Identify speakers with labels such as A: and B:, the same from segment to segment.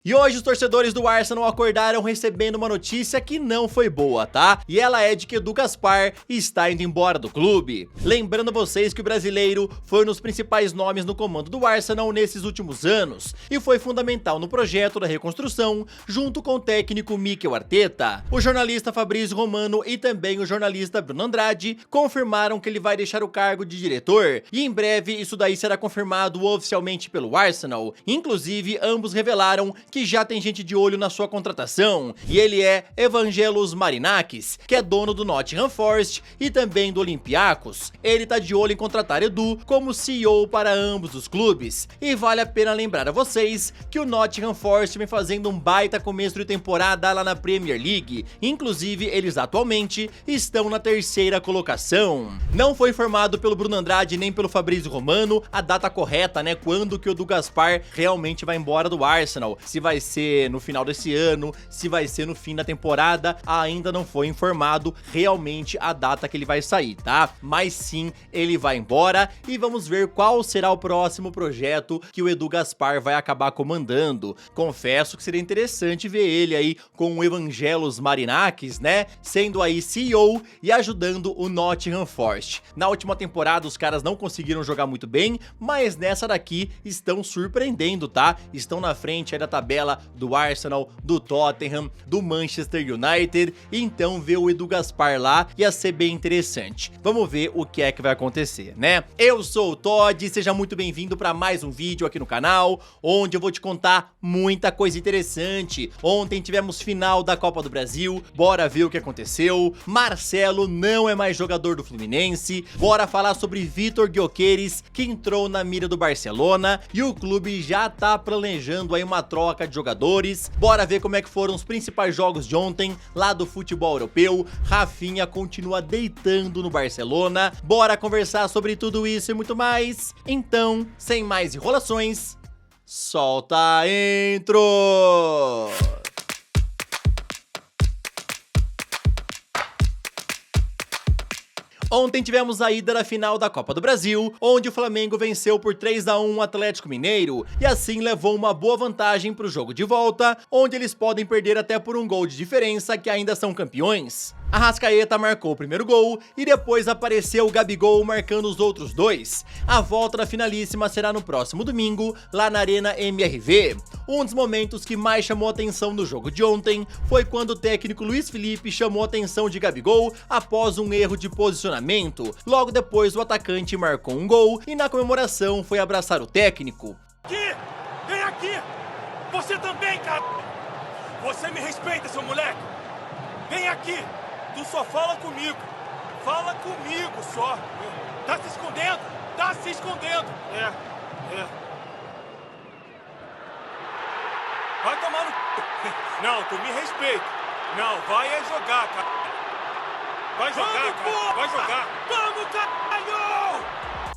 A: E hoje os torcedores do Arsenal acordaram recebendo uma notícia que não foi boa, tá? E ela é de que Edu Gaspar está indo embora do clube. Lembrando vocês que o brasileiro foi um dos principais nomes no comando do Arsenal nesses últimos anos e foi fundamental no projeto da reconstrução junto com o técnico Mikel Arteta. O jornalista Fabrício Romano e também o jornalista Bruno Andrade confirmaram que ele vai deixar o cargo de diretor e em breve isso daí será confirmado oficialmente pelo Arsenal. Inclusive, ambos revelaram que já tem gente de olho na sua contratação, e ele é Evangelos Marinakis, que é dono do Nottingham Forest e também do Olympiacos. Ele tá de olho em contratar Edu como CEO para ambos os clubes, e vale a pena lembrar a vocês que o Nottingham Forest vem fazendo um baita começo de temporada lá na Premier League, inclusive eles atualmente estão na terceira colocação. Não foi informado pelo Bruno Andrade nem pelo Fabrício Romano a data correta, né, quando que o Edu Gaspar realmente vai embora do Arsenal, se vai ser no final desse ano, se vai ser no fim da temporada, ainda não foi informado realmente a data que ele vai sair, tá? Mas sim, ele vai embora e vamos ver qual será o próximo projeto que o Edu Gaspar vai acabar comandando. Confesso que seria interessante ver ele aí com o Evangelos Marinakis, né, sendo aí CEO e ajudando o Nottingham Forest. Na última temporada os caras não conseguiram jogar muito bem, mas nessa daqui estão surpreendendo, tá? Estão na frente aí da tabela do Arsenal, do Tottenham, do Manchester United, então ver o Edu Gaspar lá ia ser bem interessante. Vamos ver o que é que vai acontecer, né? Eu sou o Todd, seja muito bem-vindo para mais um vídeo aqui no canal, onde eu vou te contar muita coisa interessante. Ontem tivemos final da Copa do Brasil, bora ver o que aconteceu. Marcelo não é mais jogador do Fluminense, bora falar sobre Vitor Gyökeres, que entrou na mira do Barcelona, e o clube já tá planejando aí uma troca de jogadores. Bora ver como é que foram os principais jogos de ontem lá do futebol europeu. Rafinha continua deitando no Barcelona. Bora conversar sobre tudo isso e muito mais. Então, sem mais enrolações, solta a intro! Ontem tivemos a ida da final da Copa do Brasil, onde o Flamengo venceu por 3-1 o Atlético Mineiro e assim levou uma boa vantagem para o jogo de volta, onde eles podem perder até por um gol de diferença que ainda são campeões. Arrascaeta marcou o primeiro gol e depois apareceu o Gabigol marcando os outros dois. A volta da finalíssima será no próximo domingo, lá na Arena MRV. Um dos momentos que mais chamou a atenção no jogo de ontem foi quando o técnico Luiz Felipe chamou a atenção de Gabigol após um erro de posicionamento. Logo depois o atacante marcou um gol e na comemoração foi abraçar o técnico.
B: Aqui! Vem aqui! Você também, cara! Você me respeita, seu moleque! Vem aqui! Tu só fala comigo! Fala comigo só! Tá se escondendo? Tá se escondendo! É. Vai tomar no c... Não, tu me respeita! Não, vai é jogar, cara! Vai jogar, cara! Vai jogar! Vamos, caralho!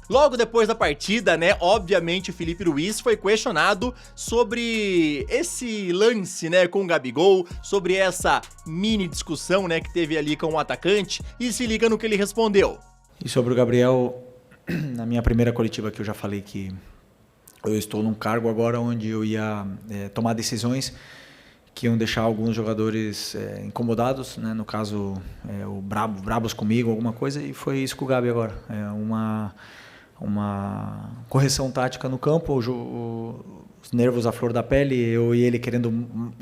A: Logo depois da partida, né, obviamente o Felipe Luiz foi questionado sobre esse lance, né, com o Gabigol, sobre essa mini discussão, né, que teve ali com o atacante, e se liga no que ele respondeu.
C: E sobre o Gabriel, na minha primeira coletiva que eu já falei que eu estou num cargo agora onde eu ia tomar decisões que iam deixar alguns jogadores incomodados, né, no caso brabos comigo, alguma coisa, e foi isso com o Gabi agora. Uma correção tática no campo, os nervos à flor da pele, eu e ele querendo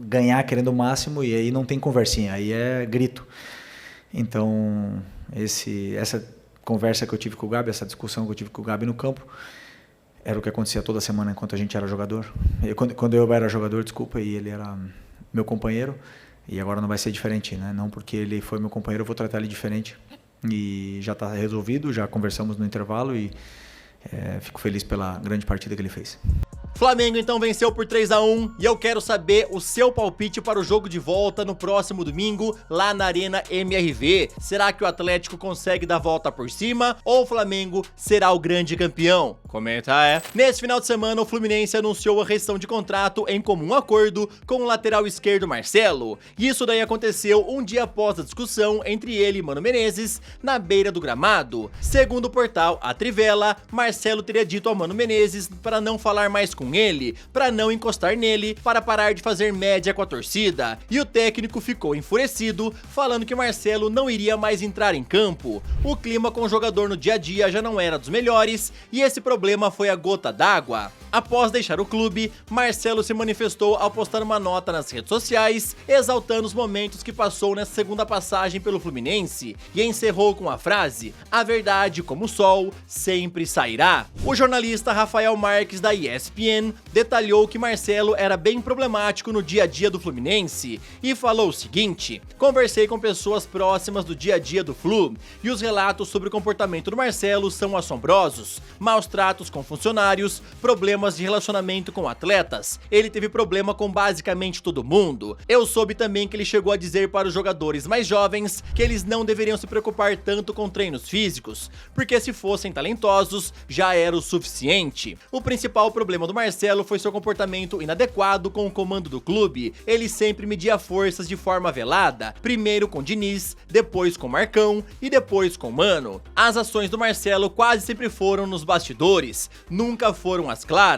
C: ganhar, querendo o máximo, e aí não tem conversinha, aí é grito. Então, essa conversa que eu tive com o Gabi, essa discussão que eu tive com o Gabi no campo, era o que acontecia toda semana enquanto a gente era jogador. Quando eu era jogador, desculpa, e ele era meu companheiro, e agora não vai ser diferente, né? Não porque ele foi meu companheiro, eu vou tratar ele diferente. E já está resolvido, já conversamos no intervalo e fico feliz pela grande partida que ele fez.
A: Flamengo então venceu por 3-1 e eu quero saber o seu palpite para o jogo de volta no próximo domingo lá na Arena MRV. Será que o Atlético consegue dar a volta por cima ou o Flamengo será o grande campeão? Comenta Nesse final de semana o Fluminense anunciou a rescisão de contrato em comum acordo com o lateral esquerdo Marcelo. E isso daí aconteceu um dia após a discussão entre ele e Mano Menezes na beira do gramado. Segundo o portal A Trivela, Marcelo teria dito ao Mano Menezes para não falar mais com com ele para não encostar nele, para parar de fazer média com a torcida. E o técnico ficou enfurecido, falando que Marcelo não iria mais entrar em campo. O clima com o jogador no dia a dia já não era dos melhores e esse problema foi a gota d'água. Após deixar o clube, Marcelo se manifestou ao postar uma nota nas redes sociais, exaltando os momentos que passou nessa segunda passagem pelo Fluminense, e encerrou com a frase: "A verdade, como o sol, sempre sairá". O jornalista Rafael Marques, da ESPN, detalhou que Marcelo era bem problemático no dia a dia do Fluminense e falou o seguinte: "Conversei com pessoas próximas do dia a dia do Flu e os relatos sobre o comportamento do Marcelo são assombrosos. Maus tratos com funcionários, problemas de relacionamento com atletas, ele teve problema com basicamente todo mundo. Eu soube também que ele chegou a dizer para os jogadores mais jovens que eles não deveriam se preocupar tanto com treinos físicos, porque se fossem talentosos, já era o suficiente. O principal problema do Marcelo foi seu comportamento inadequado com o comando do clube. Ele sempre media forças de forma velada, primeiro com Diniz, depois com Marcão e depois com Mano. As ações do Marcelo quase sempre foram nos bastidores, nunca foram as claras,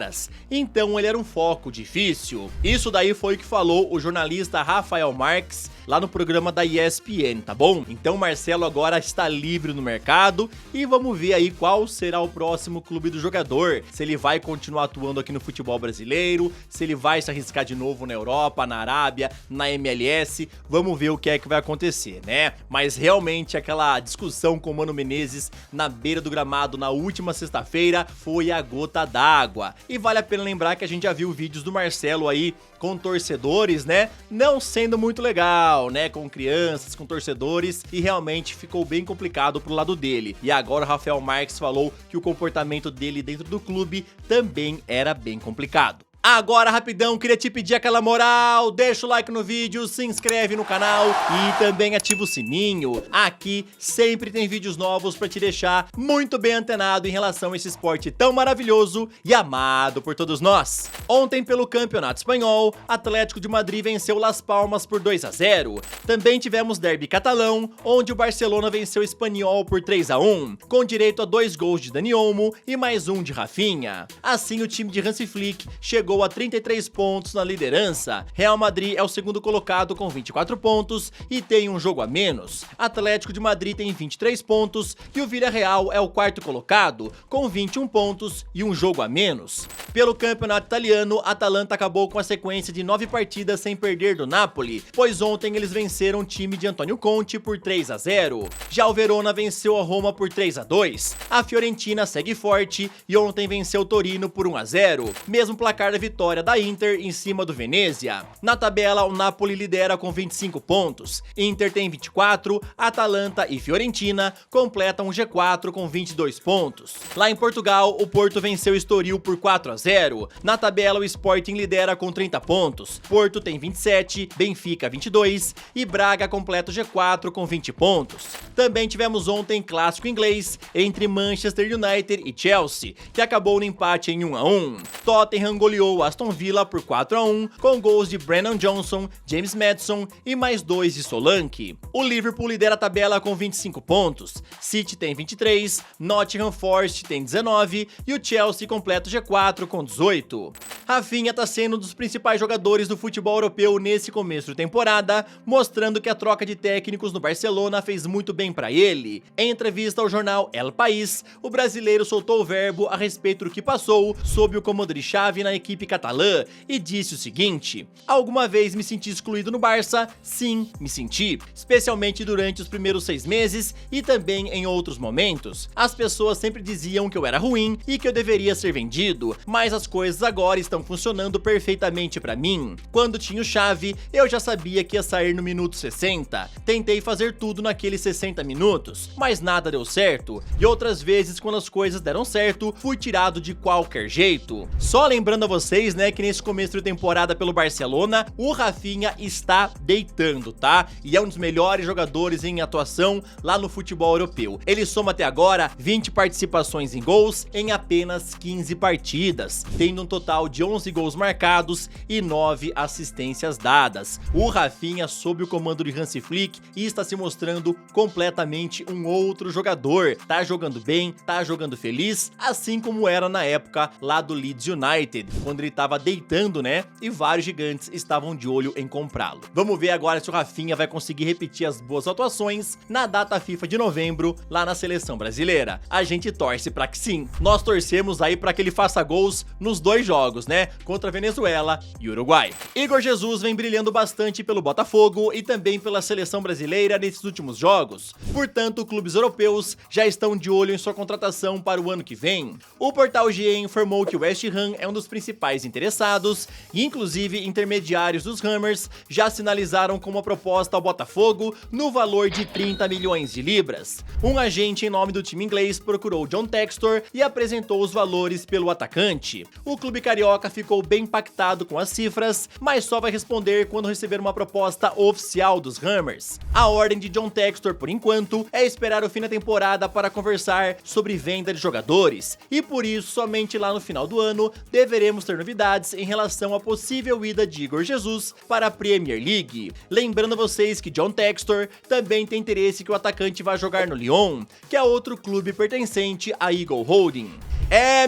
A: então ele era um foco difícil". Isso daí foi o que falou o jornalista Rafael Marques lá no programa da ESPN, tá bom? Então Marcelo agora está livre no mercado e vamos ver aí qual será o próximo clube do jogador, se ele vai continuar atuando aqui no futebol brasileiro, se ele vai se arriscar de novo na Europa, na Arábia, na MLS, vamos ver o que é que vai acontecer, né? Mas realmente aquela discussão com o Mano Menezes na beira do gramado na última sexta-feira foi a gota d'água. E vale a pena lembrar que a gente já viu vídeos do Marcelo aí com torcedores, né? Não sendo muito legal, né? Com crianças, com torcedores, e realmente ficou bem complicado pro lado dele. E agora o Rafael Marques falou que o comportamento dele dentro do clube também era bem complicado. Agora, rapidão, queria te pedir aquela moral, deixa o like no vídeo, se inscreve no canal e também ativa o sininho. Aqui sempre tem vídeos novos pra te deixar muito bem antenado em relação a esse esporte tão maravilhoso e amado por todos nós. Ontem, pelo Campeonato Espanhol, Atlético de Madrid venceu Las Palmas por 2-0. Também tivemos derby catalão, onde o Barcelona venceu o Espanyol por 3-1, com direito a 2 gols de Dani Olmo e mais um de Rafinha. Assim, o time de Hansi Flick chegou a 33 pontos na liderança. Real Madrid é o segundo colocado com 24 pontos e tem um jogo a menos. Atlético de Madrid tem 23 pontos e o Villarreal é o quarto colocado com 21 pontos e um jogo a menos. Pelo campeonato italiano, a Atalanta acabou com a sequência de 9 partidas sem perder do Napoli, pois ontem eles venceram o time de Antônio Conte por 3-0. Já o Verona venceu a Roma por 3-2. A Fiorentina segue forte e ontem venceu o Torino por 1-0, mesmo placar da vitória da Inter em cima do Venezia. Na tabela, o Napoli lidera com 25 pontos, Inter tem 24, Atalanta e Fiorentina completam o G4 com 22 pontos. Lá em Portugal, o Porto venceu o Estoril por 4-0. Na tabela, o Sporting lidera com 30 pontos, Porto tem 27, Benfica 22 e Braga completa o G4 com 20 pontos. Também tivemos ontem clássico inglês entre Manchester United e Chelsea, que acabou no empate em 1-1. Tottenham goleou Aston Villa por 4-1, com gols de Brennan Johnson, James Maddison e mais 2 de Solanke. O Liverpool lidera a tabela com 25 pontos, City tem 23, Nottingham Forest tem 19 e o Chelsea completa o G4 com 18. Rafinha está sendo um dos principais jogadores do futebol europeu nesse começo de temporada, mostrando que a troca de técnicos no Barcelona fez muito bem para ele. Em entrevista ao jornal El País, o brasileiro soltou o verbo a respeito do que passou sob o comando de Xavi na equipe catalã e disse o seguinte: "Alguma vez me senti excluído no Barça? Sim, me senti, especialmente durante os primeiros 6 meses e também em outros momentos. As pessoas sempre diziam que eu era ruim e que eu deveria ser vendido, mas as coisas agora estão funcionando perfeitamente pra mim. Quando tinha o Xavi, eu já sabia que ia sair no minuto 60. Tentei fazer tudo naqueles 60 minutos, mas nada deu certo. E outras vezes, quando as coisas deram certo, fui tirado de qualquer jeito." Só lembrando a vocês, né, que nesse começo de temporada pelo Barcelona, o Rafinha está deitando, tá? E é um dos melhores jogadores em atuação lá no futebol europeu. Ele soma até agora 20 participações em gols em apenas 15 partidas, tendo um total de 11 gols marcados e 9 assistências dadas. O Rafinha, sob o comando de Hansi Flick, está se mostrando completamente um outro jogador. Tá jogando bem, tá jogando feliz, assim como era na época lá do Leeds United, quando quando ele tava deitando, né? E vários gigantes estavam de olho em comprá-lo. Vamos ver agora se o Rafinha vai conseguir repetir as boas atuações na data FIFA de novembro, lá na seleção brasileira. A gente torce pra que sim. Nós torcemos aí pra que ele faça gols nos 2 jogos, né? Contra Venezuela e Uruguai. Igor Jesus vem brilhando bastante pelo Botafogo e também pela seleção brasileira nesses últimos jogos. Portanto, clubes europeus já estão de olho em sua contratação para o ano que vem. O portal GE informou que o West Ham é um dos principais interessados e inclusive intermediários dos Hammers já sinalizaram com uma proposta ao Botafogo no valor de 30 milhões de libras. Um agente em nome do time inglês procurou John Textor e apresentou os valores pelo atacante. O clube carioca ficou bem impactado com as cifras, mas só vai responder quando receber uma proposta oficial dos Hammers. A ordem de John Textor, por enquanto, é esperar o fim da temporada para conversar sobre venda de jogadores, e por isso somente lá no final do ano deveremos ter novidades em relação à possível ida de Igor Jesus para a Premier League. Lembrando vocês que John Textor também tem interesse que o atacante vá jogar no Lyon, que é outro clube pertencente à Eagle Holding.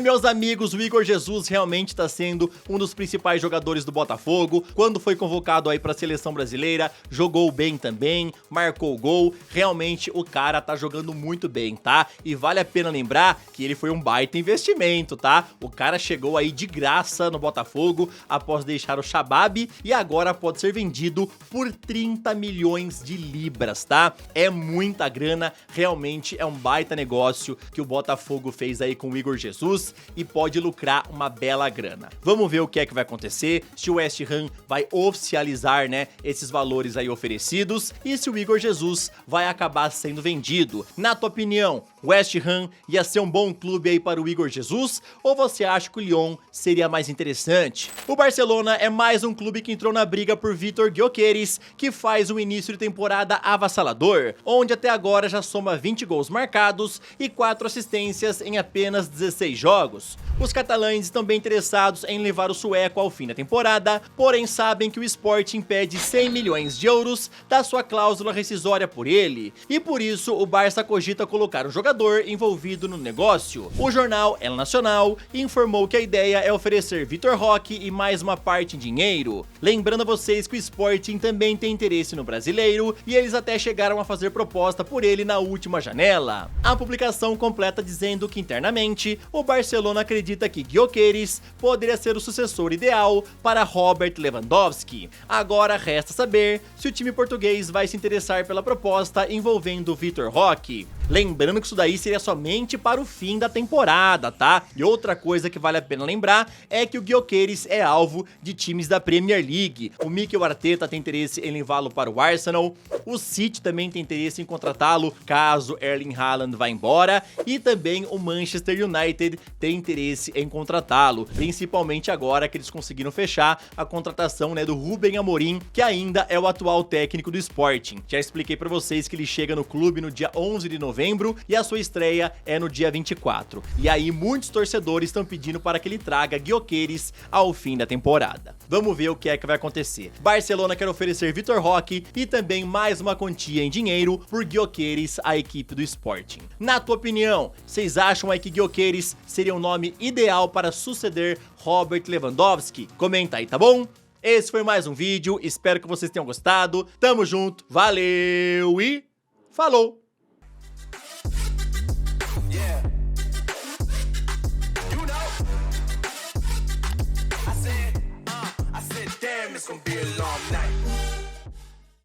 A: Meus amigos, o Igor Jesus realmente está sendo um dos principais jogadores do Botafogo. Quando foi convocado aí para a seleção brasileira, jogou bem também, marcou gol. Realmente o cara tá jogando muito bem, tá? E vale a pena lembrar que ele foi um baita investimento, tá? O cara chegou aí de graça no Botafogo após deixar o Shabab e agora pode ser vendido por 30 milhões de libras, tá? É muita grana, realmente é um baita negócio que o Botafogo fez aí com o Igor Jesus e pode lucrar uma bela grana. Vamos ver o que é que vai acontecer, se o West Ham vai oficializar, né, esses valores aí oferecidos e se o Igor Jesus vai acabar sendo vendido. Na tua opinião, West Ham ia ser um bom clube aí para o Igor Jesus ou você acha que o Lyon seria mais interessante? O Barcelona é mais um clube que entrou na briga por Vítor Gyökeres, que faz um início de temporada avassalador, onde até agora já soma 20 gols marcados e 4 assistências em apenas 16 jogos. Os catalães estão bem interessados em levar o sueco ao fim da temporada, porém sabem que o Sporting pede 100 milhões de euros da sua cláusula rescisória por ele, e por isso o Barça cogita colocar um jogador envolvido no negócio. O jornal El Nacional informou que a ideia é oferecer Vitor Roque e mais uma parte em dinheiro. Lembrando a vocês que o Sporting também tem interesse no brasileiro e eles até chegaram a fazer proposta por ele na última janela. A publicação completa dizendo que internamente o Barcelona acredita que Gyökeres poderia ser o sucessor ideal para Robert Lewandowski. Agora resta saber se o time português vai se interessar pela proposta envolvendo Vitor Roque. Lembrando que isso daí seria somente para o fim da temporada, tá? E outra coisa que vale a pena lembrar é que o Gyökeres é alvo de times da Premier League. O Mikel Arteta tem interesse em levá-lo para o Arsenal, o City também tem interesse em contratá-lo caso Erling Haaland vá embora, e também o Manchester United tem interesse em contratá-lo, principalmente agora que eles conseguiram fechar a contratação, né, do Ruben Amorim, que ainda é o atual técnico do Sporting. Já expliquei pra vocês que ele chega no clube no dia 11 de novembro e a sua estreia é no dia 24. E aí muitos torcedores estão pedindo para que ele traga Gyökeres ao fim da temporada. Vamos ver o que é que vai acontecer. Barcelona quer oferecer Vitor Roque e também mais uma quantia em dinheiro por Gyökeres à equipe do Sporting. Na tua opinião, vocês acham aí que Gyökeres seria o nome ideal para suceder Robert Lewandowski? Comenta aí, tá bom? Esse foi mais um vídeo, espero que vocês tenham gostado. Tamo junto, valeu e falou! It's gonna be a long night.